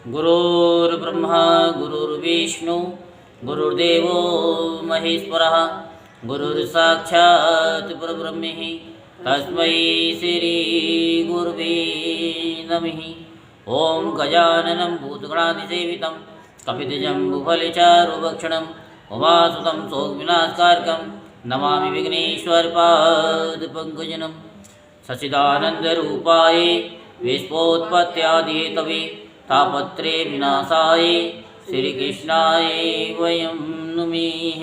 गुरुर्ब्रह्मा गुरुर्विष्णु गुरुर्देवो महेश्वरः गुरुर्साक्षात् परब्रह्म तस्मै श्री गुरुवे नमः। ओं गजाननं भूतगणाधिसेवितं कपितजम्बुफलचारुभक्षणं उमासुतं शोकविनाशकारकं नमामि विघ्नेश्वरपादपङ्कजं। सच्चिदानन्दरूपाय विश्वोत्पत्त्यादिहेतवे तापत्रे विनाशाय श्रीकृष्णाय वयं नुमः।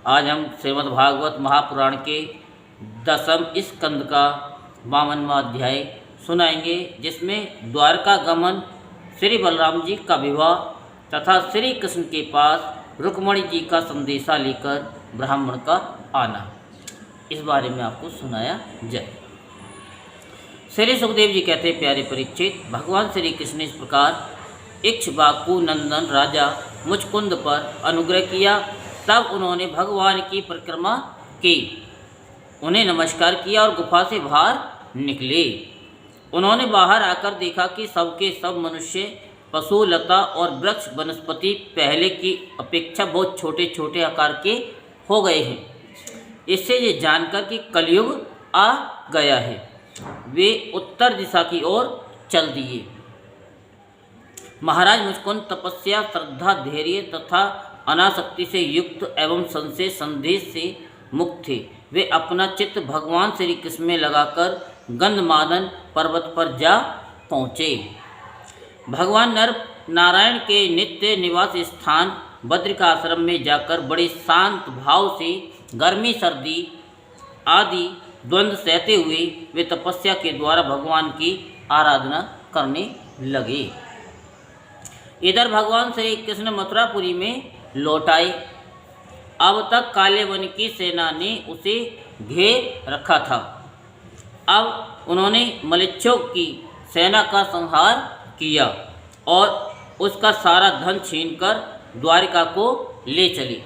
आज हम श्रीमद्भागवत महापुराण के 10वें स्कंद का 52वां अध्याय सुनाएंगे, जिसमें द्वारका गमन, श्री बलराम जी का विवाह तथा श्री कृष्ण के पास रुक्मणी जी का संदेशा लेकर ब्राह्मण का आना, इस बारे में आपको सुनाया जाए। श्री सुखदेव जी कहते, प्यारे परीक्षित, भगवान श्री कृष्ण ने इस प्रकार इक्ष्वाकु नंदन राजा मुचकुंद पर अनुग्रह किया। तब उन्होंने भगवान की परिक्रमा की, उन्हें नमस्कार किया और गुफा से बाहर निकले। उन्होंने बाहर आकर देखा कि सबके सब मनुष्य, पशु, लता और वृक्ष वनस्पति पहले की अपेक्षा बहुत छोटे छोटे आकार के हो गए हैं। इससे ये जानकर कि कलयुग आ गया है, वे उत्तर दिशा की ओर चल दिए। महाराज मुचकुंद तपस्या, श्रद्धा, धैर्य तथा अनासक्ति से युक्त एवं संशय संदेश से मुक्त थे। वे अपना चित्त भगवान श्री कृष्ण में लगाकर गंधमादन पर्वत पर जा पहुँचे। भगवान नर नारायण के नित्य निवास स्थान बद्रिकाश्रम में जाकर बड़े शांत भाव से गर्मी सर्दी आदि द्वंद्व सहते हुए वे तपस्या के द्वारा भगवान की आराधना करने लगे। इधर भगवान श्री कृष्ण मथुरापुरी में लौट आए। अब तक काले वन की सेना ने उसे घेर रखा था। अब उन्होंने मलेच्छों की सेना का संहार किया और उसका सारा धन छीनकर द्वारिका को ले चले।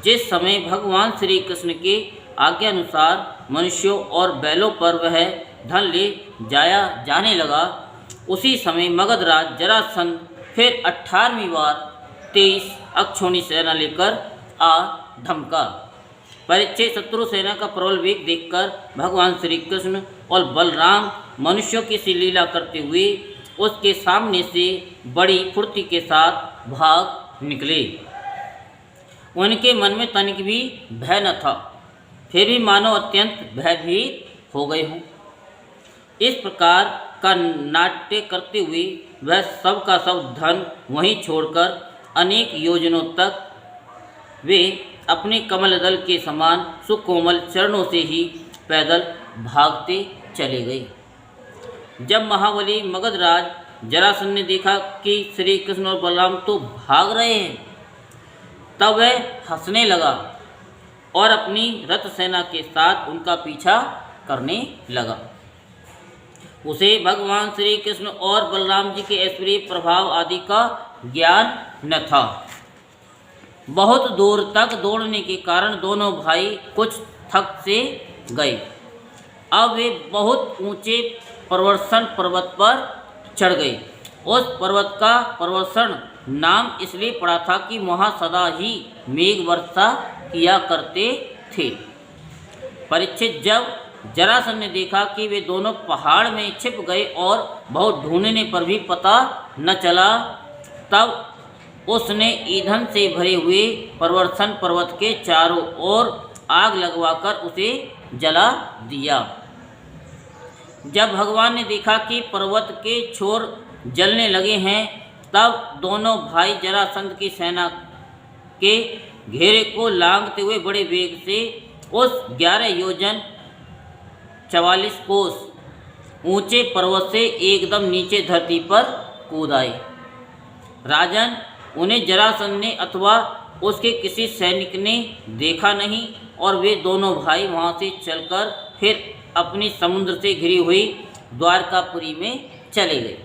जिस समय भगवान श्री कृष्ण के आज्ञा अनुसार मनुष्यों और बैलों पर वह धन ले जाया जाने लगा, उसी समय मगधराज जरासंध फिर 18वीं बार 23 अक्षौणी सेना लेकर आ धमका। परीक्षित, शत्रु सेना का प्रबल वेग देखकर भगवान श्री कृष्ण और बलराम मनुष्यों की सी लीला करते हुए उसके सामने से बड़ी फुर्ती के साथ भाग निकले। उनके मन में तनिक भी भय न था, फिर भी मानो अत्यंत भयभीत हो गए हों। इस प्रकार का नाट्य करते हुए वह सब का सब धन वहीं छोड़कर अनेक योजनों तक वे अपने कमल दल के समान सुकोमल चरणों से ही पैदल भागते चले गए। जब महाबली मगधराज जरासंध ने देखा कि श्री कृष्ण और बलराम तो भाग रहे हैं, तब वह हंसने लगा और अपनी रथ सेना के साथ उनका पीछा करने लगा। उसे भगवान श्री कृष्ण और बलराम जी के ऐश्वर्य प्रभाव आदि का ज्ञान न था। बहुत दूर तक दौड़ने के कारण दोनों भाई कुछ थक से गए। अब वे बहुत ऊंचे प्रवर्षण पर्वत पर चढ़ गए। उस पर्वत का प्रवर्षण नाम इसलिए पड़ा था कि वहाँ सदा ही मेघ वर्षा किया करते थे। परीक्षित, जब जरासंध ने देखा कि वे दोनों पहाड़ में छिप गए और बहुत ढूंढने पर भी पता न चला, तब उसने ईंधन से भरे हुए प्रवर्षण पर्वत के चारों ओर आग लगवाकर उसे जला दिया। जब भगवान ने देखा कि पर्वत के छोर जलने लगे हैं, तब दोनों भाई जरासंध की सेना के घेरे को लांघते हुए बड़े वेग से उस 11 योजन 44 कोस ऊंचे पर्वत से एकदम नीचे धरती पर कूद आए। राजन, उन्हें जरासंध ने अथवा उसके किसी सैनिक ने देखा नहीं और वे दोनों भाई वहां से चलकर फिर अपनी समुद्र से घिरी हुई द्वारकापुरी में चले गए।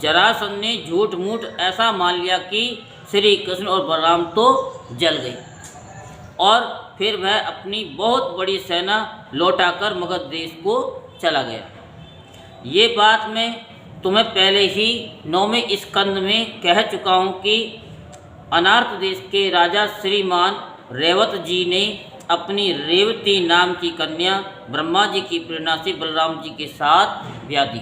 जरासंध ने झूठ मूठ ऐसा मान लिया कि श्री कृष्ण और बलराम तो जल गए और फिर वह अपनी बहुत बड़ी सेना लौटाकर मगध देश को चला गया। ये बात मैं तुम्हें पहले ही 9वें स्कंद में कह चुका हूँ कि अनार्त देश के राजा श्रीमान रेवत जी ने अपनी रेवती नाम की कन्या ब्रह्मा जी की प्रेरणा से बलराम जी के साथ ब्याह दी।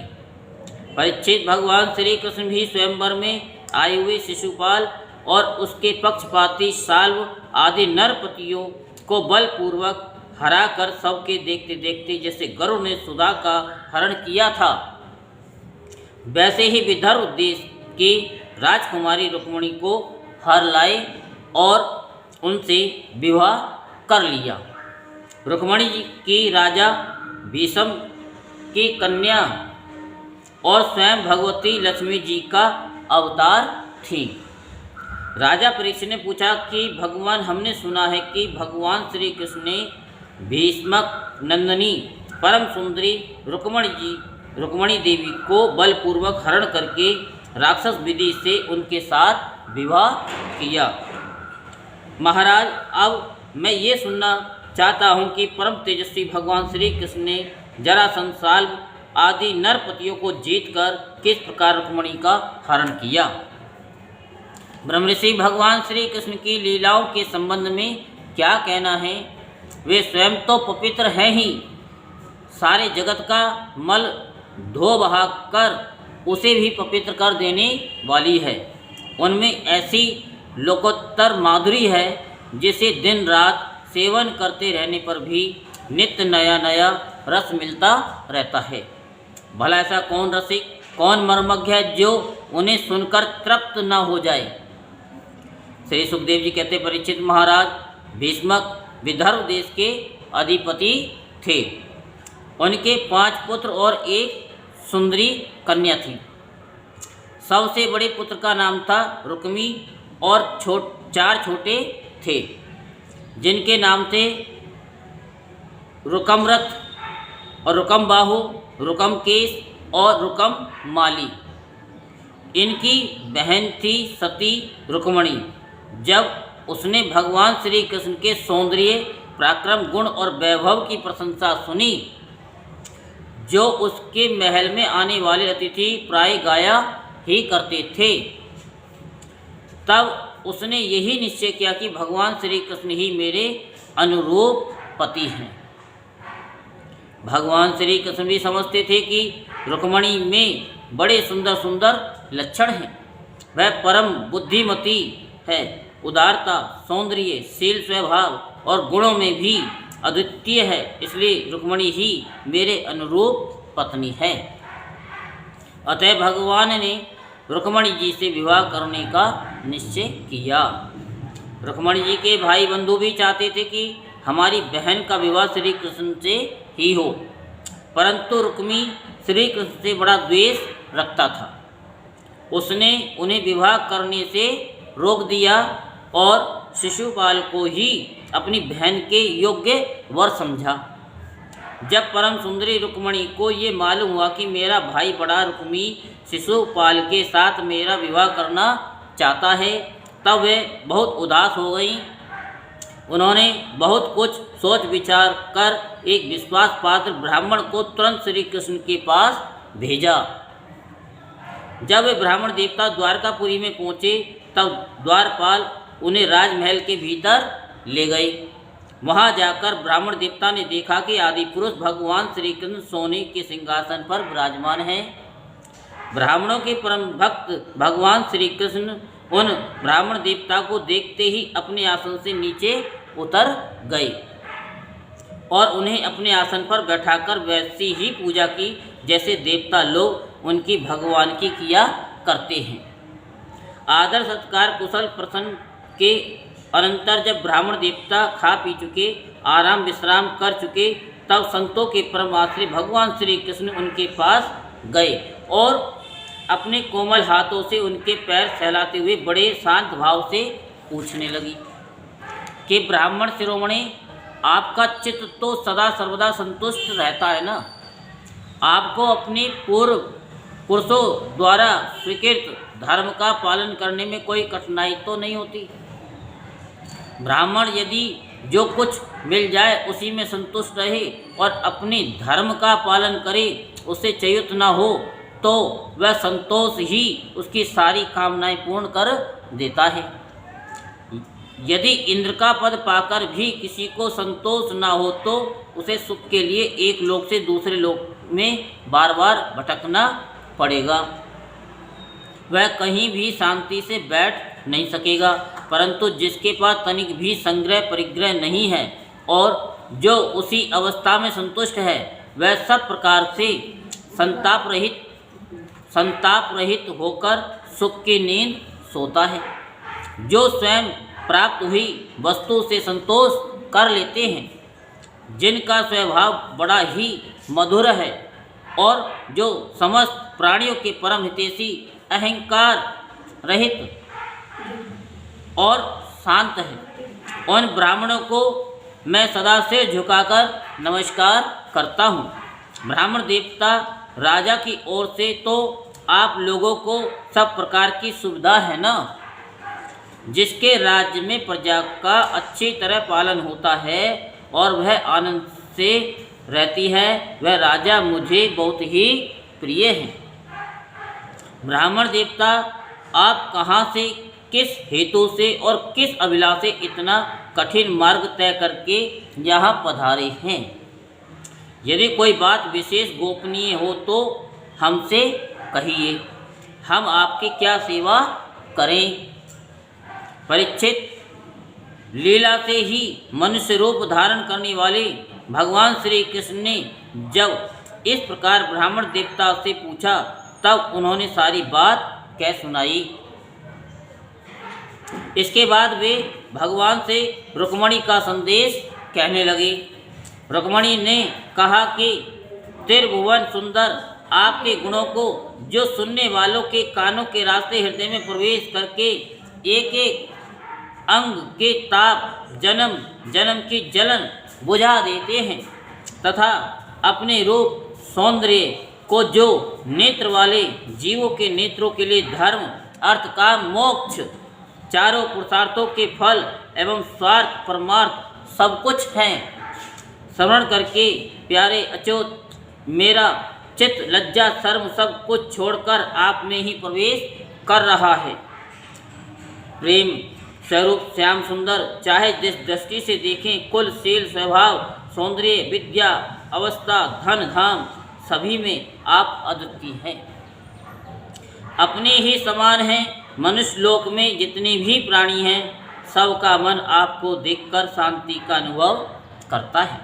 परीक्षित, भगवान श्री कृष्ण भी स्वयंवर में आए हुए शिशुपाल और उसके पक्षपाती साल्व आदि नरपतियों को बलपूर्वक हरा कर सबके देखते देखते जैसे गरुड़ ने सुधा का हरण किया था, वैसे ही विदर्भ देश की राजकुमारी रुक्मिणी को हर लाए और उनसे विवाह कर लिया। रुक्मिणी जी की राजा भीष्म की कन्या और स्वयं भगवती लक्ष्मी जी का अवतार थी। राजा परीक्षित ने पूछा कि भगवान, हमने सुना है कि भगवान श्री कृष्ण ने भीष्मक नंदिनी परम सुंदरी रुक्मिणी देवी को बलपूर्वक हरण करके राक्षस विधि से उनके साथ विवाह किया। महाराज, अब मैं ये सुनना चाहता हूँ कि परम तेजस्वी भगवान श्री कृष्ण ने जरासंध, साल्व आदि नरपतियों को जीतकर किस प्रकार रुक्मिणी का हरण किया। ब्रह्मऋषि भगवान श्री कृष्ण की लीलाओं के संबंध में क्या कहना है? वे स्वयं तो पवित्र हैं ही, सारे जगत का मल धो बहा कर उसे भी पवित्र कर देने वाली है। उनमें ऐसी लोकोत्तर माधुरी है जिसे दिन रात सेवन करते रहने पर भी नित्य नया नया रस मिलता रहता है। भला ऐसा कौन रसिक, कौन मर्मज्ञ है जो उन्हें सुनकर तृप्त न हो जाए। श्री सुखदेव जी कहते, परीक्षित महाराज, भीष्मक विदर्भ देश के अधिपति थे। उनके 5 पुत्र और एक सुंदरी कन्या थी। सबसे बड़े पुत्र का नाम था रुक्मी और 4 छोटे थे जिनके नाम थे रुकमरथ और रुकमबाहु, रुकमकेश और रुकममाली। इनकी बहन थी सती रुक्मिणी। जब उसने भगवान श्री कृष्ण के सौंदर्य, पराक्रम, गुण और वैभव की प्रशंसा सुनी जो उसके महल में आने वाले अतिथि प्राय गाया ही करते थे, तब उसने यही निश्चय किया कि भगवान श्री कृष्ण ही मेरे अनुरूप पति हैं। भगवान श्री कृष्ण भी समझते थे कि रुक्मिणी में बड़े सुंदर सुंदर लक्षण हैं। वह परम बुद्धिमती है, उदारता, सौंदर्य, शील, स्वभाव और गुणों में भी अद्वितीय है, इसलिए रुक्मिणी ही मेरे अनुरूप पत्नी है। अतः भगवान ने रुक्मिणी जी से विवाह करने का निश्चय किया। रुक्मिणी जी के भाई बंधु भी चाहते थे कि हमारी बहन का विवाह श्री कृष्ण से ही हो, परंतु रुक्मी श्री कृष्ण से बड़ा द्वेष रखता था। उसने उन्हें विवाह करने से रोक दिया और शिशुपाल को ही अपनी बहन के योग्य वर समझा। जब परम सुंदरी रुक्मिणी को ये मालूम हुआ कि मेरा भाई बड़ा रुक्मी शिशुपाल के साथ मेरा विवाह करना चाहता है, तब वे बहुत उदास हो गई। उन्होंने बहुत कुछ सोच विचार कर एक विश्वास पात्र ब्राह्मण को तुरंत श्री कृष्ण के पास भेजा। जब वे ब्राह्मण देवता द्वारकापुरी में पहुँचे, तब द्वारपाल उन्हें राजमहल के भीतर ले गए। वहां जाकर ब्राह्मण देवता ने देखा कि आदि पुरुष भगवान श्री कृष्ण सोने के सिंहासन पर विराजमान हैं। ब्राह्मणों के परम भक्त भगवान श्री कृष्ण उन ब्राह्मण देवता को देखते ही अपने आसन से नीचे उतर गए और उन्हें अपने आसन पर बैठाकर वैसी ही पूजा की जैसे देवता लोग उनकी भगवान की किया करते हैं। आदर सत्कार कुशल प्रसन्न के अनंतर जब ब्राह्मण देवता खा पी चुके, आराम विश्राम कर चुके, तब संतों के परम आश्रय भगवान श्री कृष्ण उनके पास गए और अपने कोमल हाथों से उनके पैर सहलाते हुए बड़े शांत भाव से पूछने लगी कि ब्राह्मण शिरोमणि, आपका चित्त तो सदा सर्वदा संतुष्ट रहता है ना? आपको अपने पूर्व पुरुषों द्वारा स्वीकृत धर्म का पालन करने में कोई कठिनाई तो नहीं होती? ब्राह्मण यदि जो कुछ मिल जाए उसी में संतुष्ट रहे और अपने धर्म का पालन करे, उससे च्युत न हो, तो वह संतोष ही उसकी सारी कामनाएं पूर्ण कर देता है। यदि इंद्र का पद पाकर भी किसी को संतोष ना हो तो उसे सुख के लिए एक लोक से दूसरे लोक में बार बार भटकना पड़ेगा। वह कहीं भी शांति से बैठ नहीं सकेगा। परंतु जिसके पास तनिक भी संग्रह परिग्रह नहीं है और जो उसी अवस्था में संतुष्ट है, वह सब प्रकार से संताप रहित होकर सुख की नींद सोता है। जो स्वयं प्राप्त हुई वस्तु से संतोष कर लेते हैं, जिनका स्वभाव बड़ा ही मधुर है और जो समस्त प्राणियों के परम हितैषी, अहंकार रहित और शांत है, उन ब्राह्मणों को मैं सदा से झुकाकर नमस्कार करता हूँ। ब्राह्मण देवता राजा की ओर से तो आप लोगों को सब प्रकार की सुविधा है ना। जिसके राज्य में प्रजा का अच्छी तरह पालन होता है और वह आनंद से रहती है, वह राजा मुझे बहुत ही प्रिय है। ब्राह्मण देवता, आप कहाँ से, किस हेतु से और किस अभिलाष से इतना कठिन मार्ग तय करके यहाँ पधारे हैं? यदि कोई बात विशेष गोपनीय हो तो हमसे कहिए, हम आपकी क्या सेवा करें। परीक्षित, लीला से ही मनुष्य रूप धारण करने वाले भगवान श्री कृष्ण ने जब इस प्रकार ब्राह्मण देवता से पूछा, तब उन्होंने सारी बात कह सुनाई। इसके बाद वे भगवान से रुक्मणी का संदेश कहने लगे। रुक्मणी ने कहा कि त्रिभुवन सुंदर, आपके गुणों को जो सुनने वालों के कानों के रास्ते हृदय में प्रवेश करके एक एक अंग के ताप, जन्म जन्म की जलन बुझा देते हैं, तथा अपने रूप सौंदर्य को जो नेत्र वाले जीवों के नेत्रों के लिए धर्म, अर्थ, काम, मोक्ष चारों पुरुषार्थों के फल एवं स्वार्थ परमार्थ सब कुछ हैं, श्रवण करके प्यारे अच्युत, मेरा चित्त लज्जा शर्म सब कुछ छोड़कर आप में ही प्रवेश कर रहा है। प्रेम स्वरूप श्याम सुंदर, चाहे जिस दृष्टि से देखें, कुल, शील, स्वभाव, सौंदर्य, विद्या, अवस्था, धन, धाम सभी में आप अद्वितीय हैं, अपने ही समान हैं। मनुष्य लोक में जितने भी प्राणी हैं, सबका मन आपको देखकर शांति का अनुभव करता है,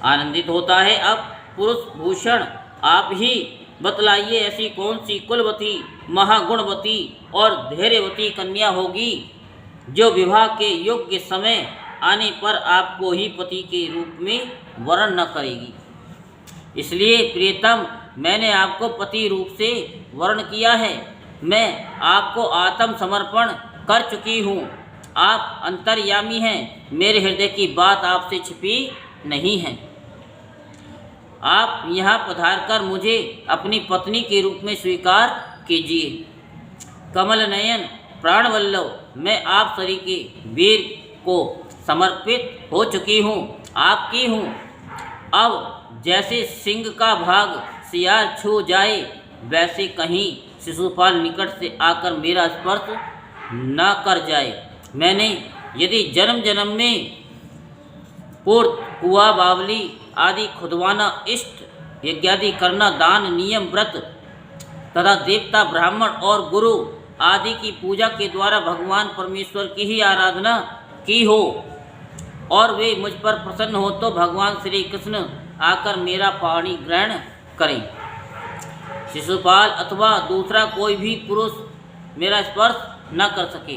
आनंदित होता है। अब पुरुष भूषण आप ही बतलाइए, ऐसी कौन सी कुलवती, महागुणवती और धैर्यवती कन्या होगी जो विवाह के योग्य समय आने पर आपको ही पति के रूप में वरण न करेगी। इसलिए प्रियतम, मैंने आपको पति रूप से वर्ण किया है। मैं आपको आत्म समर्पण कर चुकी हूँ। आप अंतर्यामी हैं, मेरे हृदय की बात आपसे छिपी नहीं है। आप यहाँ पधारकर मुझे अपनी पत्नी के रूप में स्वीकार कीजिए। कमल नयन, प्राणवल्लभ, मैं आप सरीखे वीर को समर्पित हो चुकी हूँ, आपकी हूँ। अब जैसे सिंह का भाग सियार छू जाए, वैसे कहीं शिशुपाल निकट से आकर मेरा स्पर्श न कर जाए। मैंने यदि जन्म जन्म में पूर्त, कुआ, बावली आदि खुदवाना, इष्ट यज्ञादि करना, दान, नियम, व्रत तथा देवता, ब्राह्मण और गुरु आदि की पूजा के द्वारा भगवान परमेश्वर की ही आराधना की हो और वे मुझ पर प्रसन्न हो, तो भगवान श्री कृष्ण आकर मेरा पाणी ग्रहण करें। शिशुपाल अथवा दूसरा कोई भी पुरुष मेरा स्पर्श न कर सके।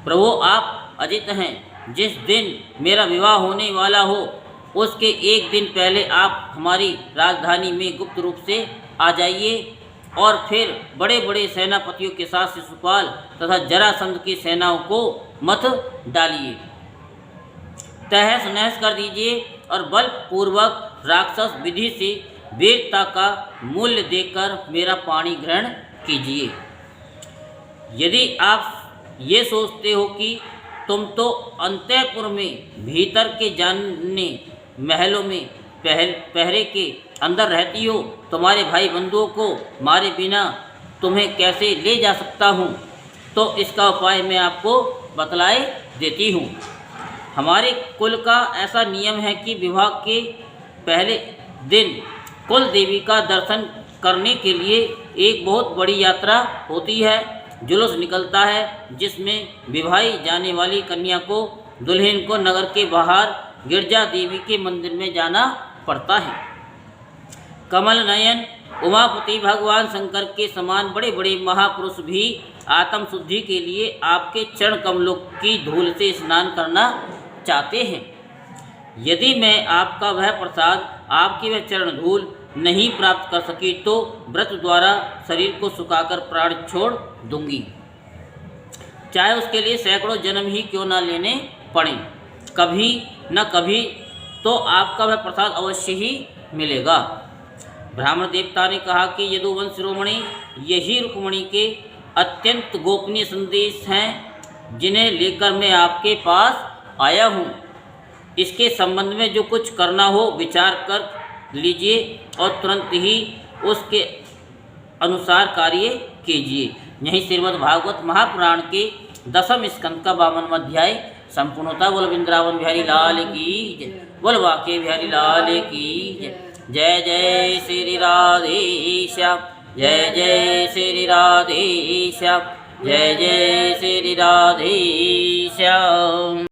प्रभु, आप अजित हैं। जिस दिन मेरा विवाह होने वाला हो, उसके एक दिन पहले आप हमारी राजधानी में गुप्त रूप से आ जाइए और फिर बड़े बड़े सेनापतियों के साथ शिशुपाल तथा जरासंध की सेनाओं को मत डालिए, तहस नहस कर दीजिए और बलपूर्वक राक्षस विधि से वीरता का मूल्य देकर मेरा पाणी ग्रहण कीजिए। यदि आप ये सोचते हो कि तुम तो अंतःपुर में भीतर के जानने महलों में पहरे के अंदर रहती हो, तुम्हारे भाई बंधुओं को मारे बिना तुम्हें कैसे ले जा सकता हूँ? तो इसका उपाय मैं आपको बतलाए देती हूँ। हमारे कुल का ऐसा नियम है कि विवाह के पहले दिन कुल देवी का दर्शन करने के लिए एक बहुत बड़ी यात्रा होती है, जुलूस निकलता है, जिसमें विवाही जाने वाली कन्या को, दुल्हन को नगर के बाहर गिरजा देवी के मंदिर में जाना पड़ता है। कमल नयन उमापति भगवान शंकर के समान बड़े बड़े महापुरुष भी आत्म शुद्धि के लिए आपके चरण कमलों की धूल से स्नान करना चाहते हैं। यदि मैं आपका वह प्रसाद, आपकी वह चरण धूल नहीं प्राप्त कर सकी तो व्रत द्वारा शरीर को सुखाकर प्राण छोड़ दूंगी, चाहे उसके लिए सैकड़ों जन्म ही क्यों न लेने पड़े। कभी न कभी तो आपका वह प्रसाद अवश्य ही मिलेगा। ब्राह्मण देवता ने कहा कि यदुवंश शिरोमणि, यही रुक्मिणी के अत्यंत गोपनीय संदेश हैं जिन्हें लेकर मैं आपके पास आया हूँ। इसके संबंध में जो कुछ करना हो विचार कर लीजिए और तुरंत ही उसके अनुसार कार्य कीजिए। यही श्रीमद् भागवत महापुराण के 10वें स्कंद का 52वां अध्याय संपूर्ण होता। बोल वृंदावन बिहारी लाल की जय, बोल बांके बिहारी लाल की जय। जय जय श्री राधे श्याम, जय जय श्री राधे श्याम, जय जय श्री राधे श्याम।